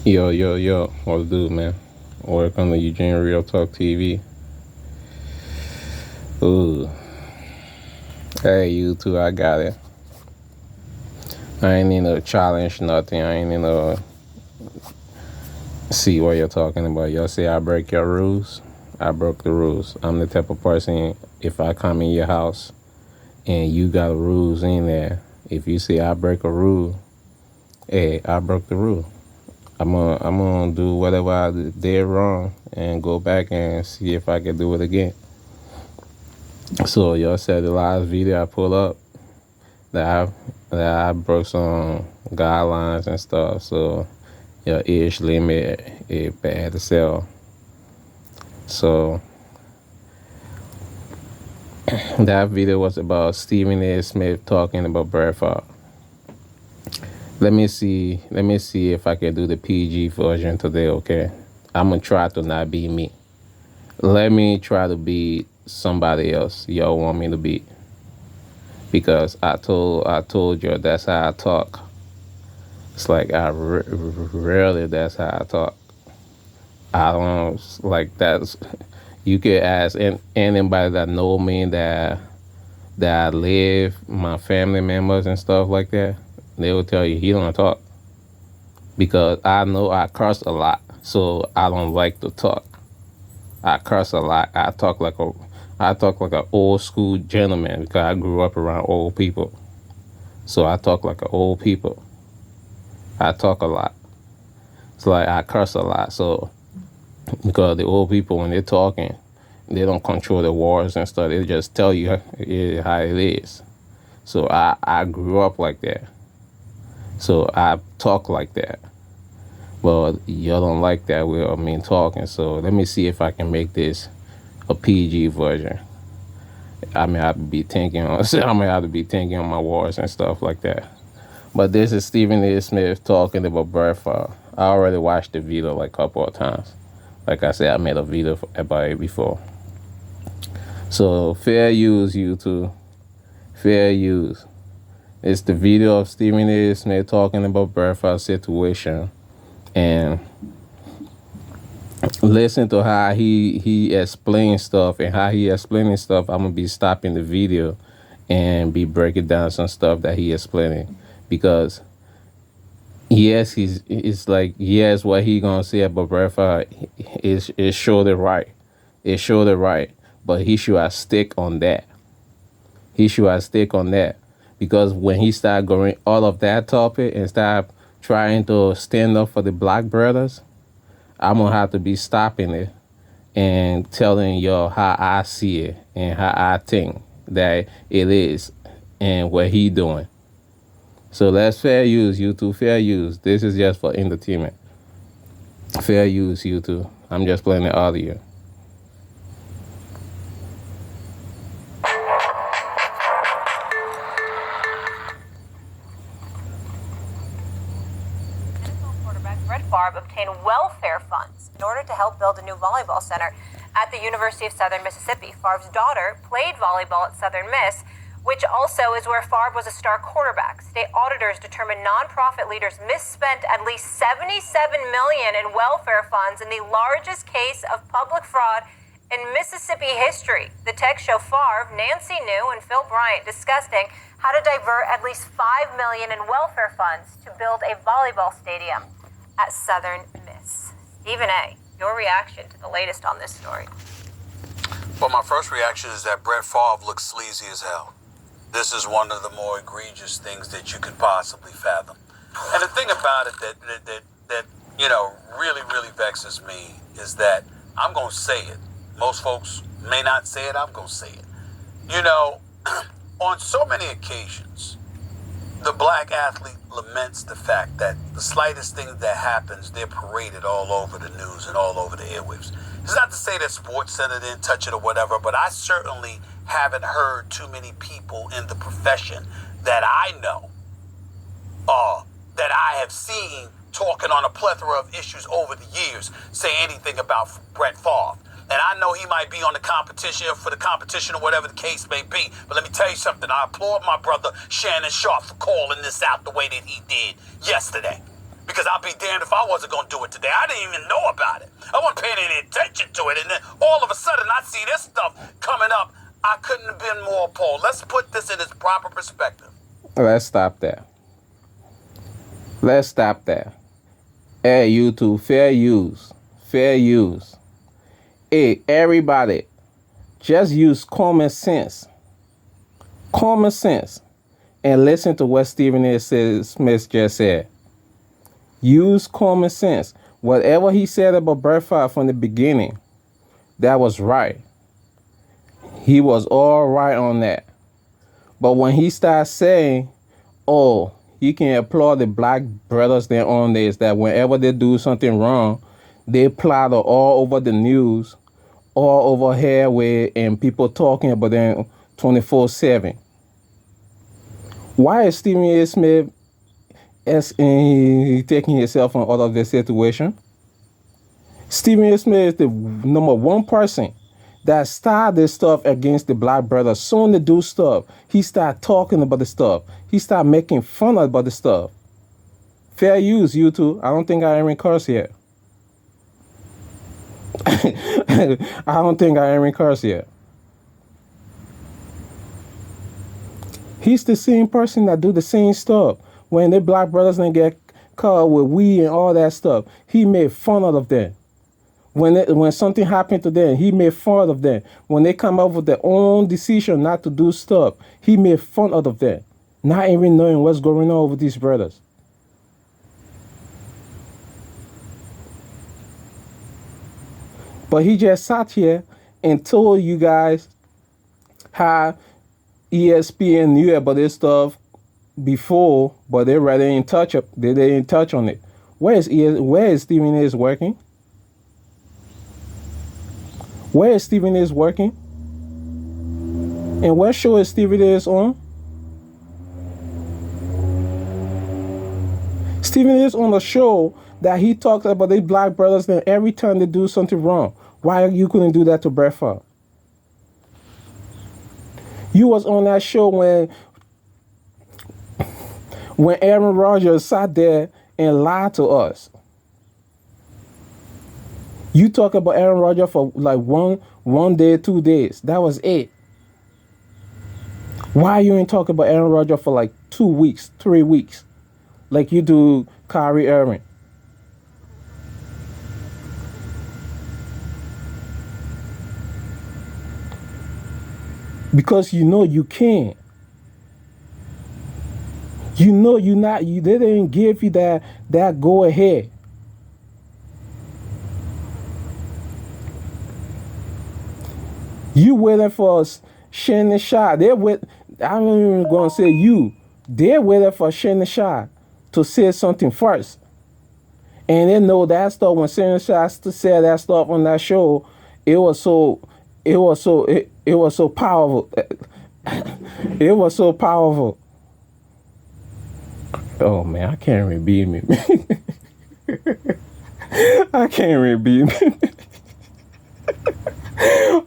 Yo, yo, yo, what to do, man? Welcome to Eugene Real Talk TV. Ooh, hey, you too, I got it. I ain't need no challenge, nothing. I ain't need no see what you're talking about. Y'all say I break your rules. I broke the rules. I'm the type of person, if I come in your house and you got rules in there, if you say I break a rule, hey, I broke the rule. I'm gonna do whatever I did wrong and go back and see if I can do it again. So y'all said the last video I pulled up that I broke some guidelines and stuff. So your age limit is bad to sell. So that video was about Stephen A. Smith talking about Brett Favre. Let me see if I can do the PG version today, okay? I'm gonna try to not be me. Let me try to be somebody else y'all want me to be. Because I told you that's how I talk. It's like rarely that's how I talk. I don't like that's. You could ask anybody that know me that I live, my family members and stuff like that. They will tell you he don't talk because I know I curse a lot, so I don't like to talk. I curse a lot. I talk like an old school gentleman because I grew up around old people. So I talk like an old people. I talk a lot. It's like I curse a lot. So because the old people when they're talking, they don't control the words and stuff. They just tell you how it is. So I grew up like that. So I talk like that. But y'all don't like that with me talking. So let me see if I can make this a PG version. I may have to be thinking on my words and stuff like that. But this is Stephen A. Smith talking about Brett Favre. I already watched the video like a couple of times. Like I said, I made a video about it before. So fair use, YouTube. Fair use. It's the video of Stephen A. Smith talking about Brett Favre's situation. And listen to how he explains stuff and how he explaining stuff. I'm going to be stopping the video and be breaking down some stuff that he explaining. Because yes, it's like yes, what he gonna say about Brett Favre is surely right. It's surely right, but he should have stick on that. He should have stick on that because when he start going all of that topic and start trying to stand up for the black brothers, I'm gonna have to be stopping it and telling y'all how I see it and how I think that it is and what he doing. So let's fair use, YouTube. Fair use. This is just for entertainment. Fair use, YouTube. I'm just playing the audio. Quarterback Brett Favre obtained welfare funds in order to help build a new volleyball center at the University of Southern Mississippi. Favre's daughter played volleyball at Southern Miss, which also is where Favre was a star quarterback. State auditors determined nonprofit leaders misspent at least $77 million in welfare funds in the largest case of public fraud in Mississippi history. The tech show Favre, Nancy New, and Phil Bryant discussing how to divert at least $5 million in welfare funds to build a volleyball stadium at Southern Miss. Stephen A., your reaction to the latest on this story? Well, my first reaction is that Brett Favre looks sleazy as hell. This is one of the more egregious things that you could possibly fathom. And the thing about it that really, really vexes me is that I'm going to say it. Most folks may not say it. I'm going to say it. You know, on so many occasions, the black athlete laments the fact that the slightest thing that happens, they're paraded all over the news and all over the airwaves. It's not to say that Sports Center didn't touch it or whatever, but I certainly haven't heard too many people in the profession that I know, that I have seen talking on a plethora of issues over the years, say anything about Brett Favre. And I know he might be on the competition or whatever the case may be. But let me tell you something. I applaud my brother Shannon Sharpe for calling this out the way that he did yesterday. Because I'll be damned if I wasn't going to do it today. I didn't even know about it. I wasn't paying any attention to it. And then all of a sudden I see this stuff coming up. I couldn't have been more appalled. Let's put this in its proper perspective. Let's stop there. Let's stop there. Hey, YouTube, fair use. Fair use. Hey, everybody, just use common sense. Common sense. And listen to what Stephen A. Smith just said. Use common sense. Whatever he said about Brett Favre from the beginning, that was right. He was all right on that. But when he starts saying, oh, you can applaud the black brothers there on this, that whenever they do something wrong, they platter all over the news, all over here and people talking about them 24/7. Why is Stephen A. Smith taking himself out of this situation? Stephen A. Smith is the number one person that started this stuff against the black brothers. Soon to do stuff, he started talking about the stuff. He started making fun about the stuff. Fair use, YouTube. I don't think I am in curse yet. I don't think I am in curse yet. He's the same person that do the same stuff. When the black brothers didn't get caught with weed and all that stuff, he made fun of them. When something happened to them, he made fun of them. When they come up with their own decision not to do stuff, he made fun of them. Not even knowing what's going on with these brothers. But he just sat here and told you guys how ESPN knew about this stuff before, but they didn't touch on it. Where is Stephen A. working? Where is Stephen A. working? And what show is Stephen A. on? Stephen A. is on a show that he talks about the black brothers and every time they do something wrong. Why you couldn't do that to Brett Favre? You was on that show when Aaron Rodgers sat there and lied to us. You talk about Aaron Rodgers for like one day, 2 days. That was it. Why you ain't talking about Aaron Rodgers for like 2 weeks, 3 weeks, like you do Kyrie Irving? Because you know you can. You know they didn't give you that go ahead. You waiting for Shannon Sharpe. I'm not even going to say you. They're waiting for Shannon Sharpe to say something first. And they know that stuff, when Shannon Sharpe said that stuff on that show, it was so powerful. It was so powerful. Oh man, I can't even beat me. I can't even beat me.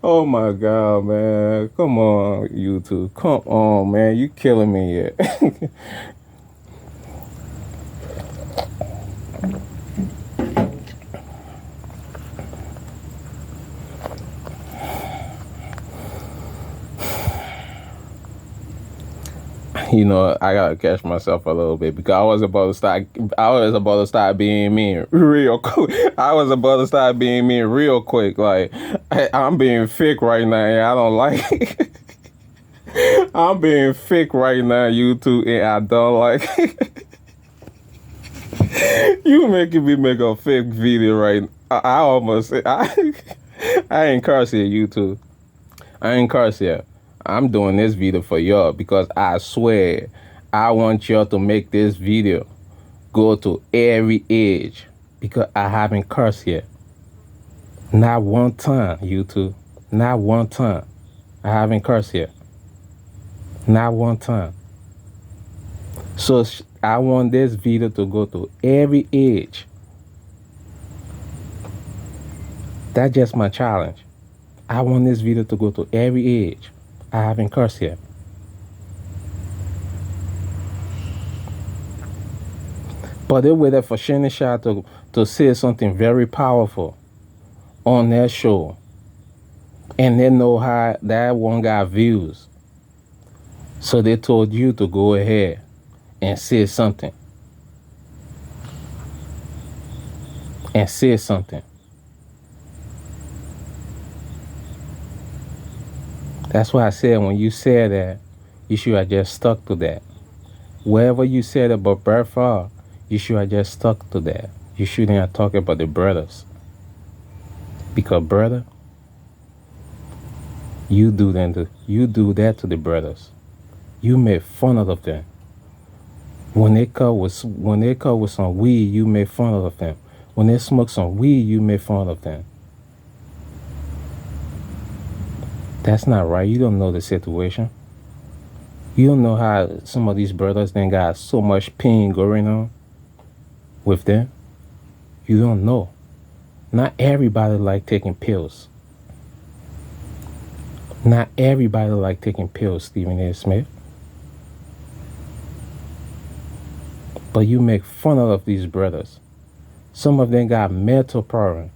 Oh my God, man. Come on, YouTube. Come on, man. You killing me yet. You know, I gotta catch myself a little bit because I was about to start being mean real quick. Like I'm being fake right now, and I don't like it. I'm being fake right now, YouTube, and I don't like it. You making me make a fake video right. I almost I ain't curse here, YouTube. I ain't curse here. I'm doing this video for y'all because I swear I want y'all to make this video go to every age because I haven't cursed yet. Not one time, YouTube. Not one time. I haven't cursed yet. Not one time. So I want this video to go to every age. That's just my challenge. I want this video to go to every age. I haven't cursed yet. But But they waited for Shannon Sharp to say something very powerful on their show. And they know how that one got views. So they told you to go ahead and say something. And say something. That's why I said when you said that, you should have just stuck to that. Wherever you said about Brett Favre, you should have just stuck to that. You shouldn't have talked about the brothers. Because brother, you do that to the brothers. You make fun of them. When they cut with some weed, you make fun of them. When they smoke some weed, you make fun of them. That's not right. You don't know the situation. You don't know how some of these brothers then got so much pain going on with them. You don't know. Not everybody like taking pills. Not everybody like taking pills, Stephen A. Smith. But you make fun of these brothers. Some of them got mental problems.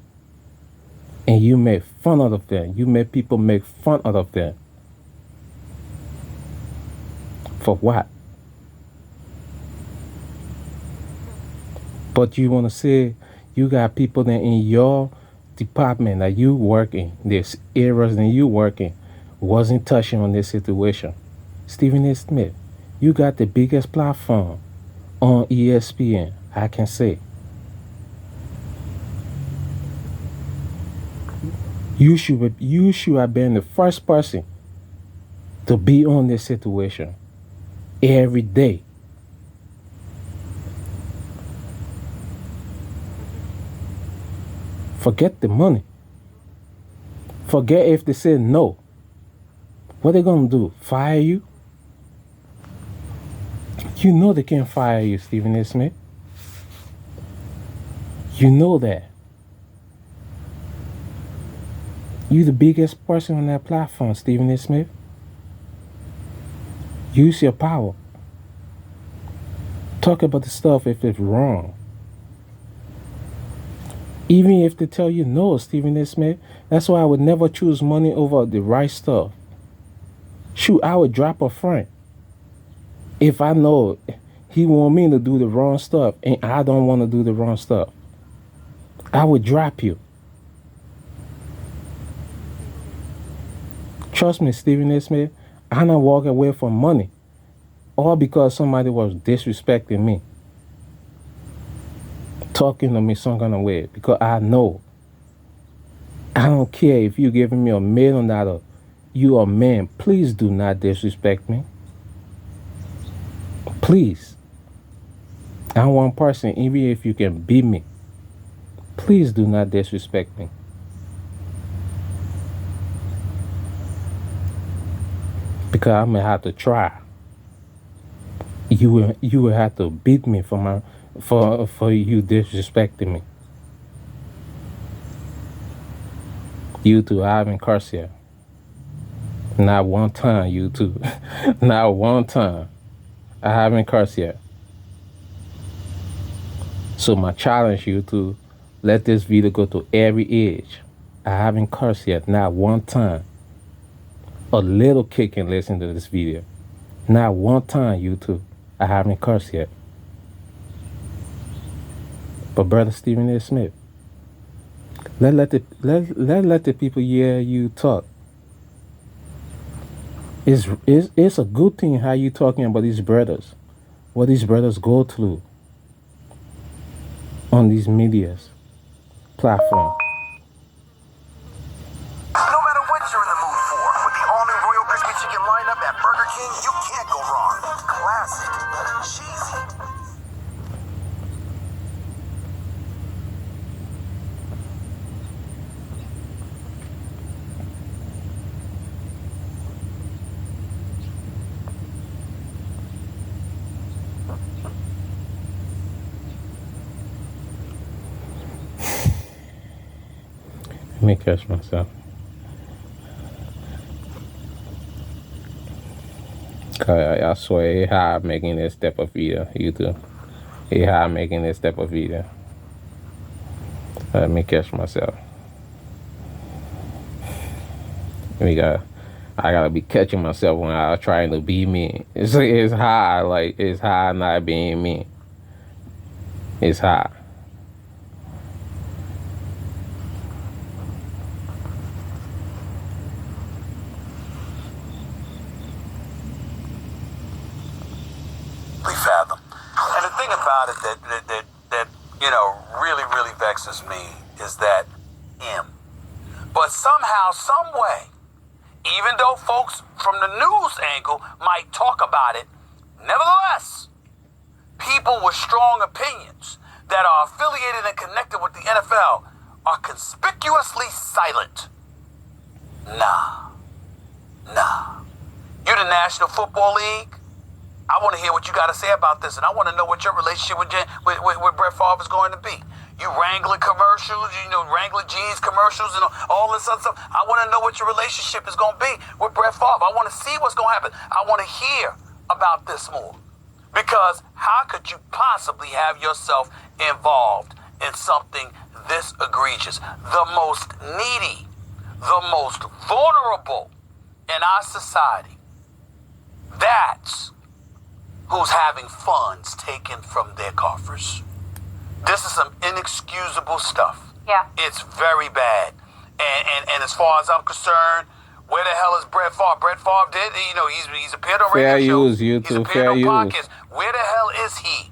And you make fun of them. You make people make fun of them. For what? But you want to say you got people that in your department that you work in, there's areas that you work in, wasn't touching on this situation. Stephen A. Smith, you got the biggest platform on ESPN, I can say. You should have been the first person to be on this situation every day. Forget the money. Forget if they say no. What they gonna do? Fire you? You know they can't fire you, Stephen A. Smith. You know that. You the biggest person on that platform, Stephen A. Smith. Use your power. Talk about the stuff if it's wrong. Even if they tell you no, Stephen A. Smith, that's why I would never choose money over the right stuff. Shoot, I would drop a friend if I know he want me to do the wrong stuff and I don't want to do the wrong stuff. I would drop you. Trust me, Stephen A. Smith, I'm not walking away from money. All because somebody was disrespecting me. Talking to me some kind of way. Because I know. I don't care if you're giving me $1 million. You are a man. Please do not disrespect me. Please. I'm one person, even if you can beat me. Please do not disrespect me. Because I'm gonna have to try. You will have to beat me for you disrespecting me. You two, I haven't cursed yet. Not one time, you two. Not one time. I haven't cursed yet. So my challenge you to let this video go to every age. I haven't cursed yet, not one time. A little kid can listen to this video. Not one time, you two. I haven't cursed yet. But Brother Stephen A. Smith, let the people hear you talk. It's a good thing how you talking about these brothers. What these brothers go through on these medias platform. No matter what you're in the mood for, with the all-new Royal Crispy Chicken lineup at Burger King, you can't go wrong. Classic, cheesy. Let me catch myself. I swear it's hard making this type of video, YouTube. He how I'm making this type of video. Let me catch myself. I gotta be catching myself when I'm trying to be me. It's hard, like it's hard not being me. It's hard. Fathom. And the thing about it that really vexes me is that him. But somehow, some way, even though folks from the news angle might talk about it, nevertheless, people with strong opinions that are affiliated and connected with the NFL are conspicuously silent. Nah. You're the National Football League. I want to hear what you got to say about this, and I want to know what your relationship with Brett Favre is going to be. You wrangling commercials, wrangling jeans commercials and all this other stuff. I want to know what your relationship is going to be with Brett Favre. I want to see what's going to happen. I want to hear about this more. Because how could you possibly have yourself involved in something this egregious? The most needy, the most vulnerable in our society. That's who's having funds taken from their coffers. This is some inexcusable stuff. Yeah. It's very bad. And as far as I'm concerned, where the hell is Brett Favre? Brett Favre did, he's appeared on radio shows. Fair use, He's YouTube. appeared Fair on use. podcasts. Where the hell is he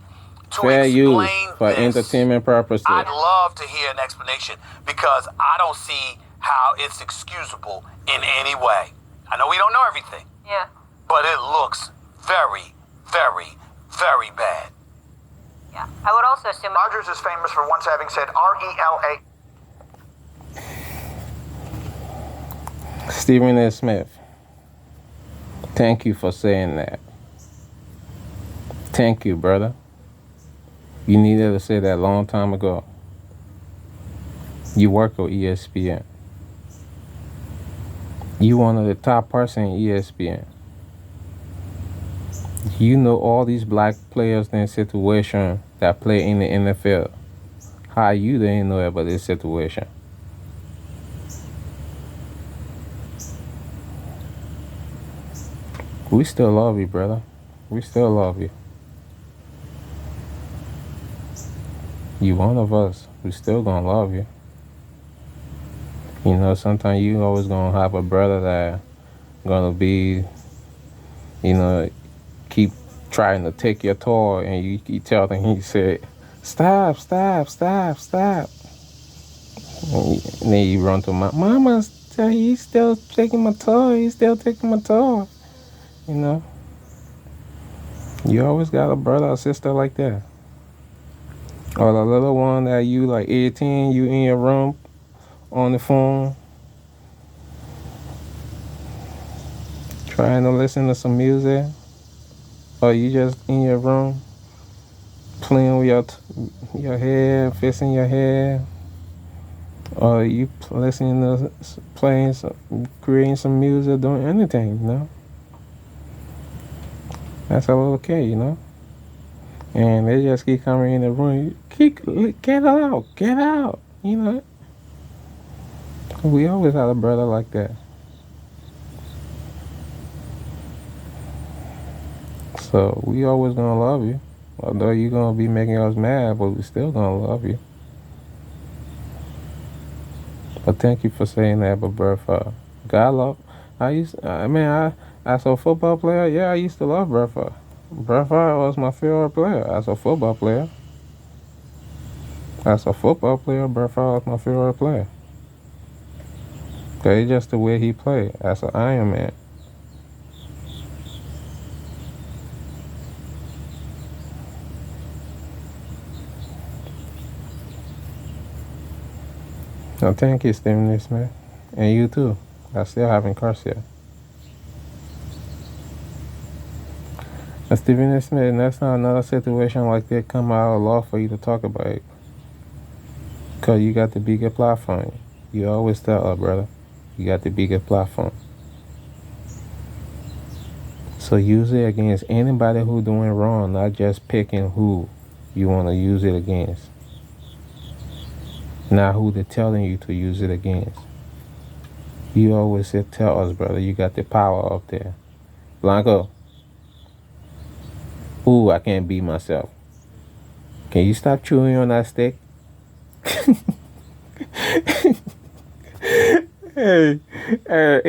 to Fair use explain for this? entertainment purposes. I'd love to hear an explanation because I don't see how it's excusable in any way. I know we don't know everything. Yeah. But it looks very, very, very bad. Yeah. I would also assume Rodgers is famous for once having said RELA. Stephen A. Smith, thank you for saying that. Thank you, brother. You needed to say that a long time ago. You work with ESPN. You one of the top person in ESPN. You know all these black players in situation that play in the NFL. How you didn't know about this situation? We still love you, brother. We still love you. You one of us. We still gonna love you. Sometimes you always gonna have a brother that gonna be, keep trying to take your toy, and you tell him, he said, stop. And then you run to mama, he's still taking my toy. You always got a brother or sister like that. Or the little one that you like 18, you in your room on the phone trying to listen to some music, or you just in your room playing with your hair, fixing your hair, or you listening to playing, creating some music, doing anything, That's all okay, And they just keep coming in the room. Get out, We always had a brother like that. So we always gonna love you. Although you're gonna be making us mad, but we still gonna love you. But thank you for saying that, but Brett Favre. God love. As a football player, I used to love Brett Favre. Brett Favre was my favorite player as a football player. Brett Favre was my favorite player. Okay, just the way he played as an Iron Man. No, thank you, Stephen A. Smith. And you too. I still haven't cursed yet. Stephen A. Smith, that's not another situation like that come out of law for you to talk about it. Because you got the bigger platform. You always tell her, brother, you got the bigger platform. So use it against anybody who doing wrong, not just picking who you want to use it against. Not who they're telling you to use it against. You always said, tell us, brother, you got the power up there. Blanco. Ooh, I can't be myself. Can you stop chewing on that stick? Hey, hey.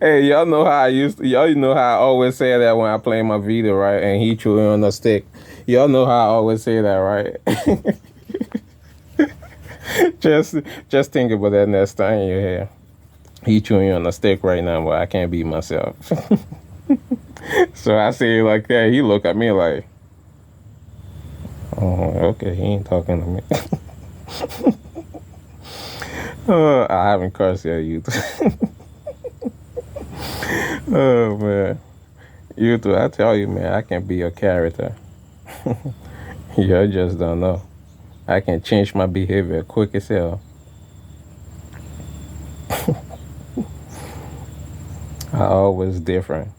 Hey, y'all know how y'all know how I always say that when I play my video, right? And he chewing on the stick. Y'all know how I always say that, right? Just think about that next time you're here. He chewing on the stick right now, but I can't be myself. So I say it like that. He look at me like, oh, okay, he ain't talking to me. I haven't cursed yet, you. Oh man, you too. I tell you, man, I can be your character. You just don't know. I can change my behavior quick as hell. I always different.